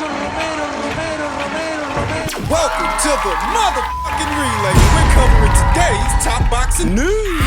Welcome to the motherfucking relay. We're covering today's top boxing news.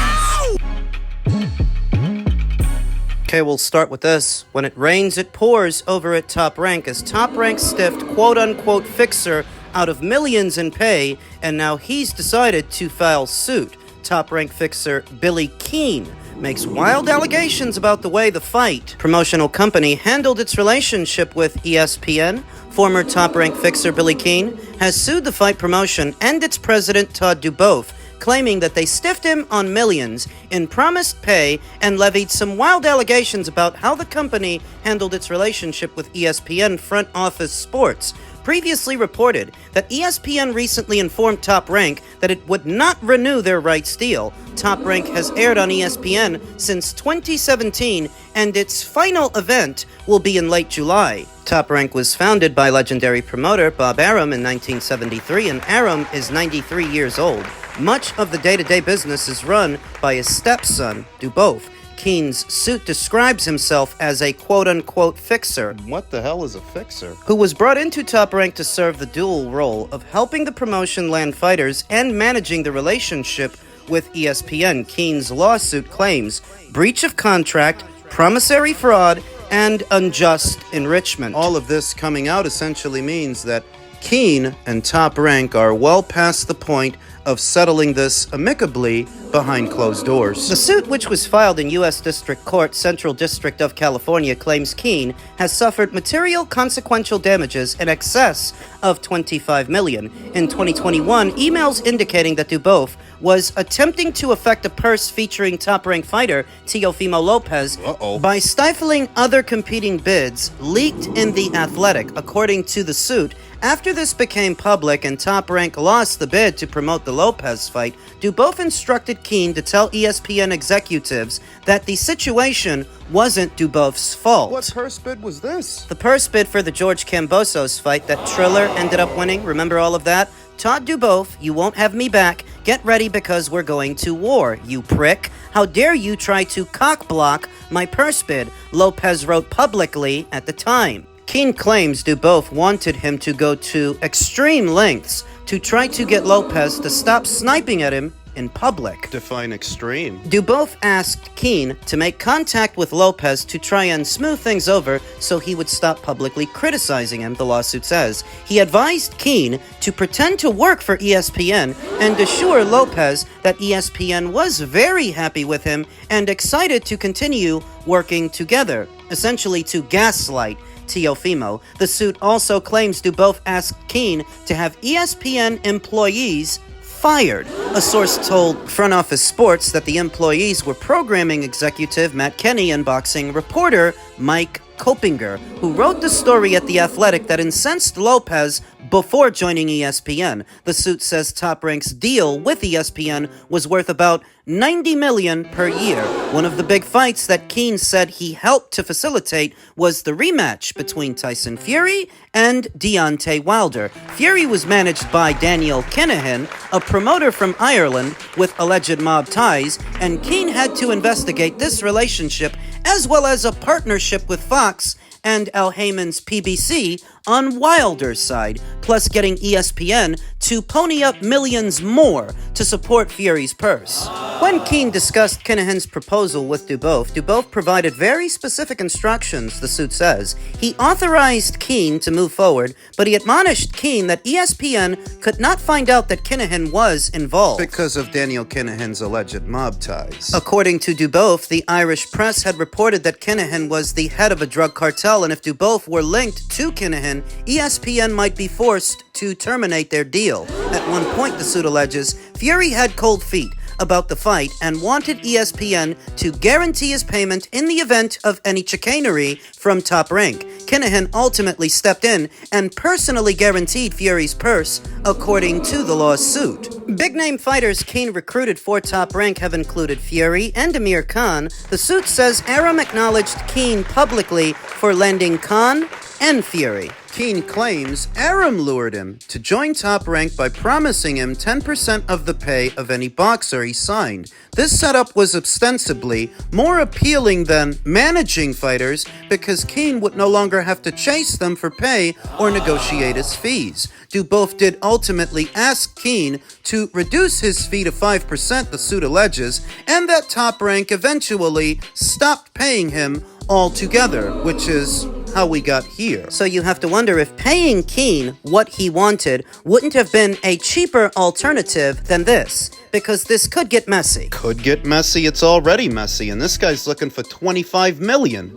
Okay, we'll start with this. When it rains, it pours over at Top Rank as Top Rank stiffed quote-unquote fixer out of millions in pay, and now he's decided to file suit. Top Rank fixer Billy Keane makes wild allegations about the way the fight promotional company handled its relationship with ESPN. Former Top Rank fixer Billy Keane has sued the fight promotion and its president Todd DuBoef, claiming that they stiffed him on millions in promised pay and levied some wild allegations about how the company handled its relationship with ESPN Front Office Sports. Previously reported that ESPN recently informed Top Rank that it would not renew their rights deal. Top Rank has aired on ESPN since 2017, and its final event will be in late July. Top Rank was founded by legendary promoter Bob Arum in 1973, and Arum is 93 years old. Much of the day-to-day business is run by his stepson, DuBoef. Keane's suit describes himself as a quote-unquote fixer. What the hell is a fixer? Who was brought into Top Rank to serve the dual role of helping the promotion land fighters and managing the relationship with ESPN. Keane's lawsuit claims breach of contract, promissory fraud, and unjust enrichment. All of this coming out essentially means that Keane and Top Rank are well past the point of settling this amicably behind closed doors. The suit, which was filed in U.S. District Court, Central District of California, claims Keane has suffered material consequential damages in excess of $25 million. In 2021, emails indicating that DuBoef was attempting to effect a purse featuring top-ranked fighter Teofimo Lopez by stifling other competing bids leaked in The Athletic. According to the suit, after this became public and Top Rank lost the bid to promote the Lopez fight, DuBoef instructed Keane to tell ESPN executives that the situation wasn't DuBoef's fault. What purse bid was this? The purse bid for the George Kambosos fight that Triller ended up winning. Remember all of that? Todd DuBoef, you won't have me back. Get ready because we're going to war, you prick. How dare you try to cock-block my purse bid, Lopez wrote publicly at the time. Keane claims DuBoef wanted him to go to extreme lengths to try to get Lopez to stop sniping at him in public. Define extreme. DuBoef asked Keane to make contact with Lopez to try and smooth things over so he would stop publicly criticizing him, the lawsuit says. He advised Keane to pretend to work for ESPN and assure Lopez that ESPN was very happy with him and excited to continue working together, essentially to gaslight Teofimo. The suit also claims DuBoef asked Keane to have ESPN employees fired. A source told Front Office Sports that the employees were programming executive Matt Kenny and boxing reporter Mike Kopinger, who wrote the story at The Athletic that incensed Lopez before joining ESPN. The suit says Top Rank's deal with ESPN was worth about $90 million per year. One of the big fights that Keane said he helped to facilitate was the rematch between Tyson Fury and Deontay Wilder. Fury was managed by Daniel Kinahan, a promoter from Ireland with alleged mob ties, and Keane had to investigate this relationship as well as a partnership with Fox and Al Heyman's PBC on Wilder's side, plus getting ESPN to pony up millions more to support Fury's purse. When Keane discussed Kinahan's proposal with DuBoef provided very specific instructions, the suit says. He authorized Keane to move forward, but he admonished Keane that ESPN could not find out that Kinahan was involved. Because of Daniel Kinahan's alleged mob ties. According to DuBoef, the Irish press had reported that Kinahan was the head of a drug cartel, and if DuBoef were linked to Kinahan, ESPN might be forced to terminate their deal. At one point, the suit alleges, Fury had cold feet about the fight and wanted ESPN to guarantee his payment in the event of any chicanery from Top Rank. Kinahan ultimately stepped in and personally guaranteed Fury's purse, according to the lawsuit. Big-name fighters Keane recruited for Top Rank have included Fury and Amir Khan. The suit says Arum acknowledged Keane publicly for lending Khan and Fury Keen claims Arum lured him to join Top Rank by promising him 10% of the pay of any boxer he signed. This setup was ostensibly more appealing than managing fighters because Keen would no longer have to chase them for pay or negotiate his fees. DuBoef did ultimately ask Keen to reduce his fee to 5%, the suit alleges, and that Top Rank eventually stopped paying him altogether, which is how we got here. So you have to wonder if paying Keen what he wanted wouldn't have been a cheaper alternative than this, because this could get messy. Could get messy, it's already messy, and this guy's looking for $25 million.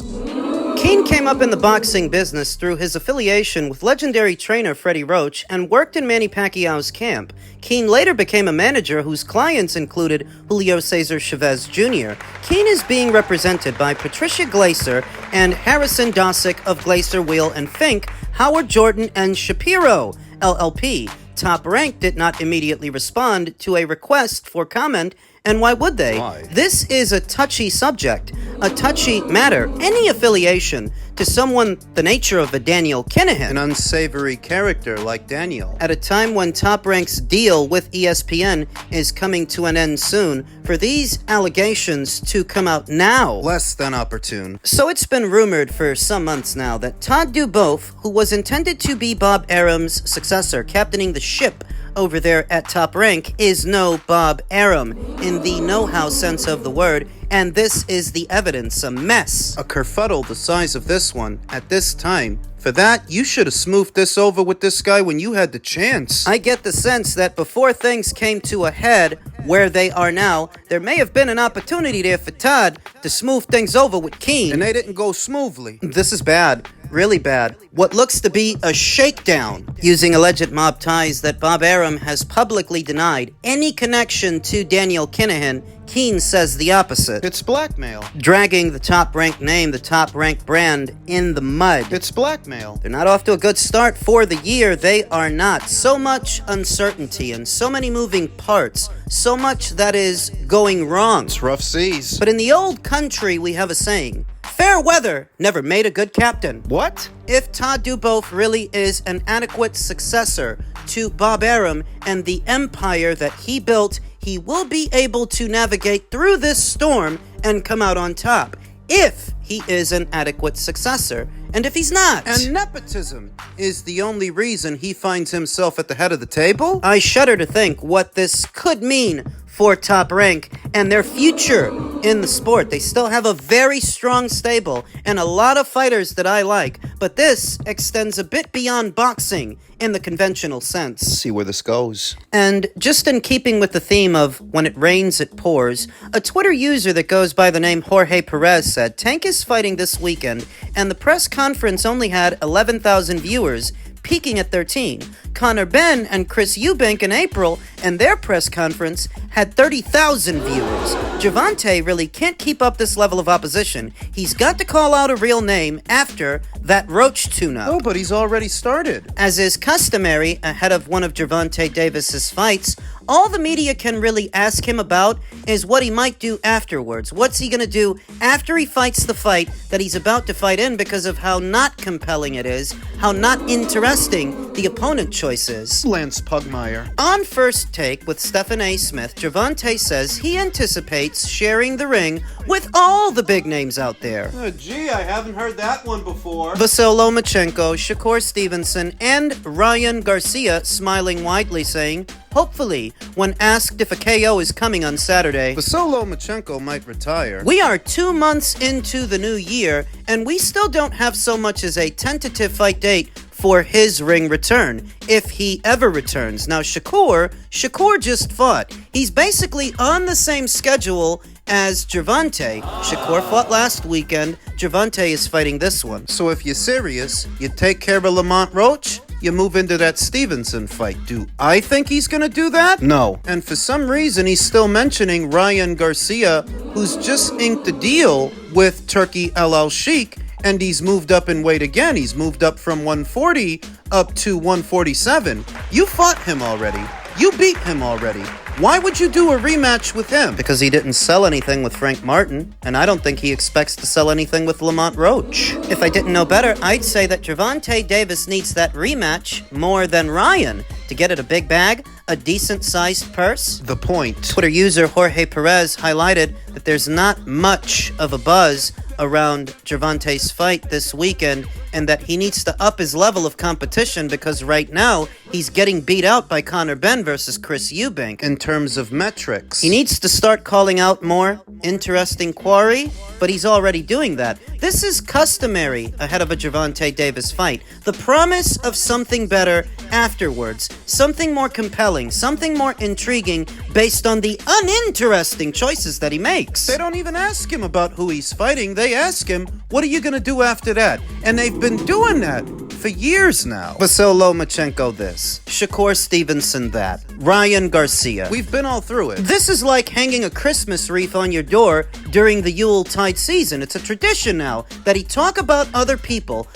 Keen came up in the boxing business through his affiliation with legendary trainer Freddie Roach and worked in Manny Pacquiao's camp. Keen later became a manager whose clients included Julio Cesar Chavez Jr. Keen is being represented by Patricia Glaser and Harrison Dosick of Glaser, Wheel and Fink, Howard Jordan and Shapiro, LLP. Top Rank did not immediately respond to a request for comment, and why would they? Why? This is a touchy subject, a touchy matter. Any affiliation to someone the nature of a Daniel Kinahan, An unsavory character like Daniel. at a time when Top Rank's deal with ESPN is coming to an end soon, for these allegations to come out now. Less than opportune. So it's been rumored for some months now that Todd DuBoef, who was intended to be Bob Arum's successor, captaining the ship over there at Top Rank, is no Bob Arum in the know-how sense of the word, and this is the evidence, a mess. A kerfuddle the size of this one at this time. For that, you should have smoothed this over with this guy when you had the chance. I get the sense that before things came to a head where they are now, there may have been an opportunity there for Todd to smooth things over with Keen. And they didn't go smoothly. This is bad. Really bad. What looks to be a shakedown. Using alleged mob ties that Bob Arum has publicly denied any connection to Daniel Kinahan, Keen says the opposite. It's blackmail. Dragging the Top Rank name, the Top Rank brand, in the mud. It's blackmail. They're not off to a good start for the year. They are not. So much uncertainty and so many moving parts. So much that is going wrong. It's rough seas. But in the old country, we have a saying, fair weather never made a good captain. What? If Todd DuBoef really is an adequate successor to Bob Arum and the empire that he built, he will be able to navigate through this storm and come out on top. If he is an adequate successor. And if he's not... And nepotism is the only reason he finds himself at the head of the table? I shudder to think what this could mean for Top Rank and their future in the sport. They still have a very strong stable and a lot of fighters that I like, but this extends a bit beyond boxing in the conventional sense. See where this goes. And just in keeping with the theme of when it rains, it pours, a Twitter user that goes by the name Jorge Perez said, Tank is fighting this weekend, and the press conference only had 11,000 viewers, peaking at 13. Conor Benn and Chris Eubank in April, and their press conference had 30,000 viewers. Gervonta really can't keep up this level of opposition. He's got to call out a real name after that roach tune-up. Oh, but he's already started. As is customary ahead of one of Gervonta Davis's fights, all the media can really ask him about is what he might do afterwards. What's he gonna do after he fights the fight that he's about to fight in because of how not compelling it is, how not interesting the opponent choice is. Lance Pugmire. On First Take with Stephen A. Smith, Gervonta says he anticipates sharing the ring with all the big names out there. Gee, I haven't heard that one before. Vasyl Lomachenko, Shakur Stevenson, and Ryan Garcia smiling widely saying, hopefully, when asked if a KO is coming on Saturday. Vasyl Lomachenko might retire. We are 2 months into the new year, and we still don't have so much as a tentative fight date for his ring return, if he ever returns. Now, Shakur just fought. He's basically on the same schedule as Gervonta. Shakur fought last weekend. Gervonta is fighting this one. So if you're serious, you take care of Lamont Roach, you move into that Stevenson fight. Do I think he's gonna do that? No. And for some reason, he's still mentioning Ryan Garcia, who's just inked a deal with Turkey El Al Sheikh, and he's moved up in weight again. He's moved up from 140 up to 147. You fought him already. You beat him already. Why would you do a rematch with him? Because he didn't sell anything with Frank Martin, and I don't think he expects to sell anything with Lamont Roach. If I didn't know better, I'd say that Gervonta Davis needs that rematch more than Ryan to get it a big bag, a decent-sized purse. The point. Twitter user Jorge Perez highlighted that there's not much of a buzz around Gervonta's fight this weekend, and that he needs to up his level of competition because right now he's getting beat out by Conor Benn versus Chris Eubank. In terms of metrics. He needs to start calling out more interesting quarry, but he's already doing that. This is customary ahead of a Gervonta Davis fight. The promise of something better afterwards, something more compelling, something more intriguing based on the uninteresting choices that he makes. They don't even ask him about who he's fighting. They ask him, what are you going to do after that? And they've been doing that for years now. Vasyl Lomachenko this, Shakur Stevenson that, Ryan Garcia. We've been all through it. This is like hanging a Christmas wreath on your door during the Yuletide season. It's a tradition now that he talk about other people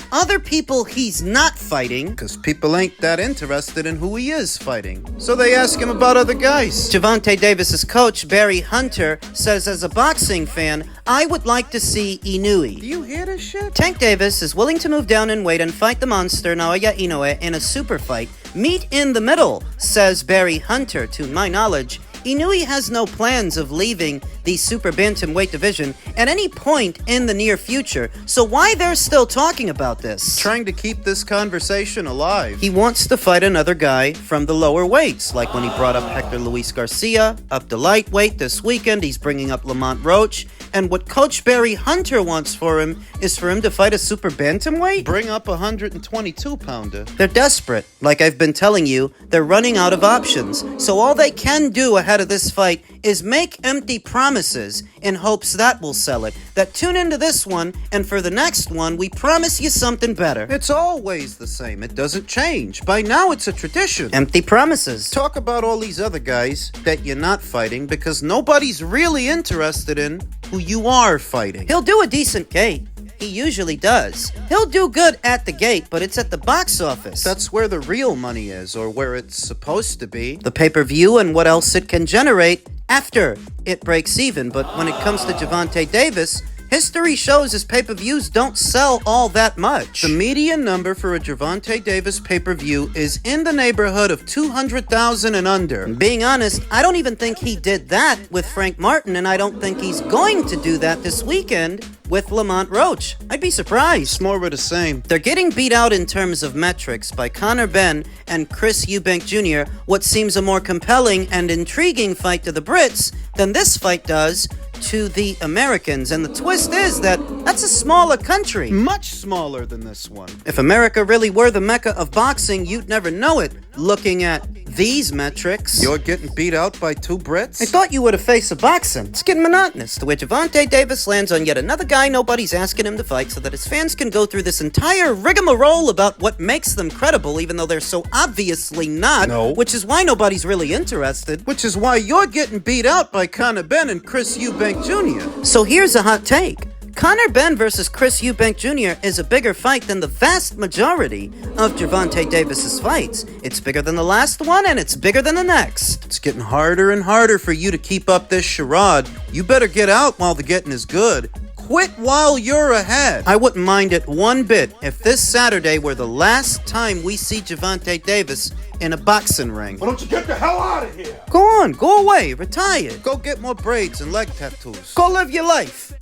he's not fighting. Because people ain't that interested in who he is fighting. So they ask him about other guys. Gervonta Davis's coach, Barry Hunter, says as a boxing fan, I would like to see Inoue. Do you hear this shit? Tank Davis is willing to move down in weight and fight the monster Naoya Inoue in a super fight. Meet in the middle, says Barry Hunter. To my knowledge, Inoue has no plans of leaving the super bantamweight division at any point in the near future, so why they're still talking about this? Trying to keep this conversation alive. He wants to fight another guy from the lower weights, like when he brought up Hector Luis Garcia, up to lightweight this weekend, he's bringing up Lamont Roach, and what Coach Barry Hunter wants for him is for him to fight a super bantamweight? Bring up a 122-pounder. They're desperate. Like I've been telling you, they're running out of options, so all they can do ahead of this fight is make empty promises in hopes that will sell it. That tune into this one, and for the next one, we promise you something better. It's always the same. It doesn't change. By now, it's a tradition. Empty promises. Talk about all these other guys that you're not fighting because nobody's really interested in who you are fighting. He'll do a decent gate. He usually does. He'll do good at the gate, but it's at the box office. That's where the real money is, or where it's supposed to be. The pay-per-view and what else it can generate after it breaks even. But when it comes to Gervonta Davis, history shows his pay-per-views don't sell all that much. The median number for a Gervonta Davis pay-per-view is in the neighborhood of 200,000 and under. And being honest, I don't even think he did that with Frank Martin, and I don't think he's going to do that this weekend with Lamont Roach. I'd be surprised. It's more of the same. They're getting beat out in terms of metrics by Conor Benn and Chris Eubank Jr., what seems a more compelling and intriguing fight to the Brits than this fight does to the Americans. And the twist is that that's a smaller country. Much smaller than this one. If America really were the mecca of boxing, you'd never know it, looking at these metrics. You're getting beat out by two Brits? I thought you were the face of boxing. It's getting monotonous, to where Gervonta Davis lands on yet another guy nobody's asking him to fight so that his fans can go through this entire rigmarole about what makes them credible, even though they're so obviously not. No. Which is why nobody's really interested. Which is why you're getting beat out by Conor Benn and Chris Eubank Jr. So here's a hot take. Conor Benn versus Chris Eubank Jr. is a bigger fight than the vast majority of Gervonta Davis's fights. It's bigger than the last one, and it's bigger than the next. It's getting harder and harder for you to keep up this charade. You better get out while the getting is good. Quit while you're ahead. I wouldn't mind it one bit if this Saturday were the last time we see Gervonta Davis in a boxing ring. Why don't you get the hell out of here? Go on, go away, retire. Go get more braids and leg tattoos. Go live your life.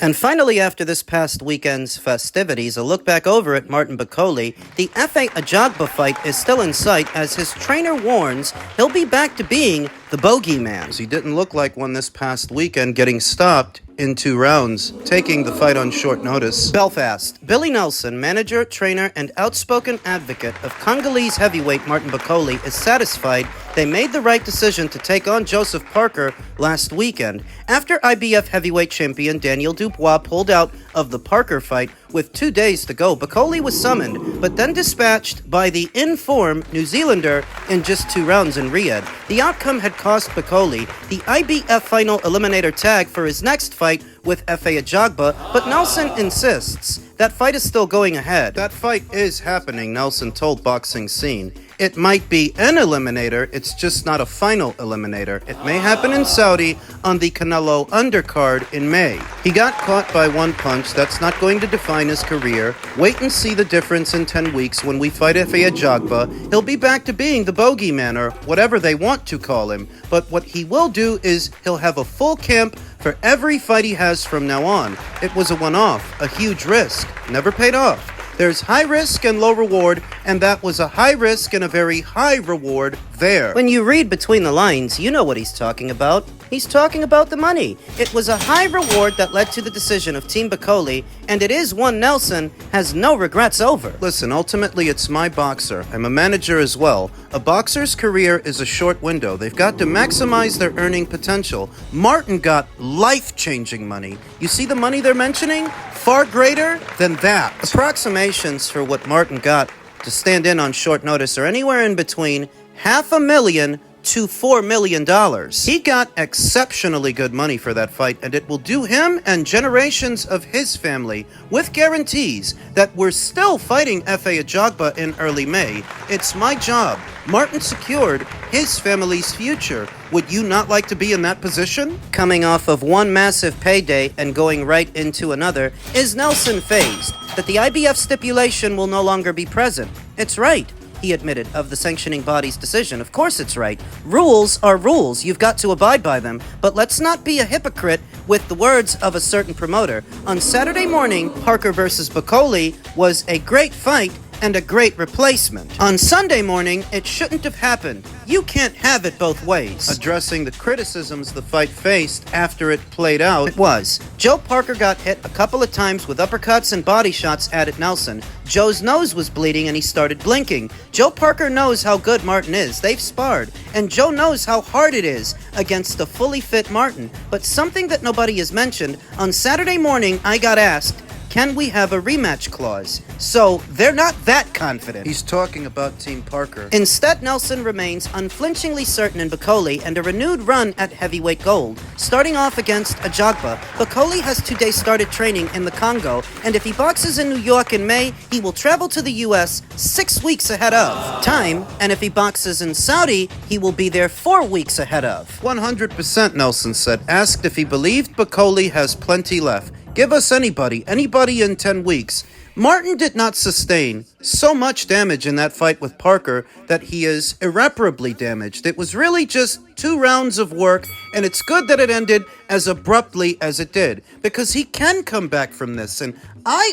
And finally, after this past weekend's festivities, a look back over at Martin Bakole, the F.A. Ajagba fight is still in sight as his trainer warns he'll be back to being the bogeyman. He didn't look like one this past weekend, getting stopped in 2 rounds, taking the fight on short notice. Belfast. Billy Nelson, manager, trainer, and outspoken advocate of Congolese heavyweight Martin Bakole, is satisfied they made the right decision to take on Joseph Parker last weekend. After IBF heavyweight champion Daniel Dubois pulled out of the Parker fight with 2 days to go, Bakole was summoned, but then dispatched by the in-form New Zealander in just 2 rounds in Riyadh. The outcome had cost Bakole the IBF final eliminator tag for his next fight with Efe Ajagba, but Nelson insists that fight is still going ahead. That fight is happening, Nelson told Boxing Scene. It might be an eliminator, it's just not a final eliminator. It may happen in Saudi on the Canelo undercard in May. He got caught by one punch, that's not going to define his career. Wait and see the difference in 10 weeks when we fight Efe Ajagba. He'll be back to being the bogeyman, or whatever they want to call him. But what he will do is he'll have a full camp for every fight he has from now on. It was a one-off, a huge risk, never paid off. There's high risk and low reward, and that was a high risk and a very high reward there. When you read between the lines, you know what he's talking about. He's talking about the money. It was a high reward that led to the decision of Team Bakole, and it is one Nelson has no regrets over. Listen, ultimately it's my boxer. I'm a manager as well. A boxer's career is a short window. They've got to maximize their earning potential. Martin got life-changing money. You see the money they're mentioning? Far greater than that. Approximations for what Martin got to stand in on short notice are anywhere in between $500,000 to $4 million. He got exceptionally good money for that fight, and it will do him and generations of his family with guarantees that we're still fighting Efe Ajagba in early May. It's my job. Martin secured his family's future. Would you not like to be in that position? Coming off of one massive payday and going right into another, is Nelson phased that the IBF stipulation will no longer be present? It's right, he admitted, of the sanctioning body's decision. Of course it's right. Rules are rules. You've got to abide by them. But let's not be a hypocrite with the words of a certain promoter. On Saturday morning, Parker versus Bakole was a great fight and a great replacement. On Sunday morning, it shouldn't have happened. You can't have it both ways. Addressing the criticisms the fight faced after it played out, It was. Joe Parker got hit a couple of times with uppercuts and body shots at Nelson. Joe's nose was bleeding and he started blinking. Joe Parker knows how good Martin is. They've sparred. And Joe knows how hard it is against a fully fit Martin. But something that nobody has mentioned, on Saturday morning, I got asked, can we have a rematch clause? So, they're not that confident. he's talking about Team Parker. Instead, Nelson remains unflinchingly certain in Bakole and a renewed run at heavyweight gold. Starting off against Ajagba, Bakole has today started training in the Congo, and if he boxes in New York in May, he will travel to the US 6 weeks ahead of time, and if he boxes in Saudi, he will be there 4 weeks ahead of. 100%, Nelson said. Asked if he believed Bakole has plenty left. Give us anybody in 10 weeks. Martin did not sustain so much damage in that fight with Parker that he is irreparably damaged. It was really just 2 rounds of work, and it's good that it ended as abruptly as it did, because he can come back from this, and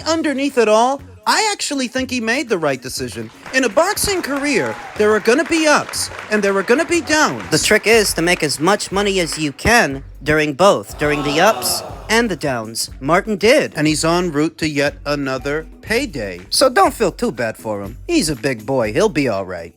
underneath it all, I actually think he made the right decision. In a boxing career, there are going to be ups, and there are going to be downs. The trick is to make as much money as you can during both, during the ups and the downs. Martin did. And he's en route to yet another payday. So don't feel too bad for him. He's a big boy. He'll be all right.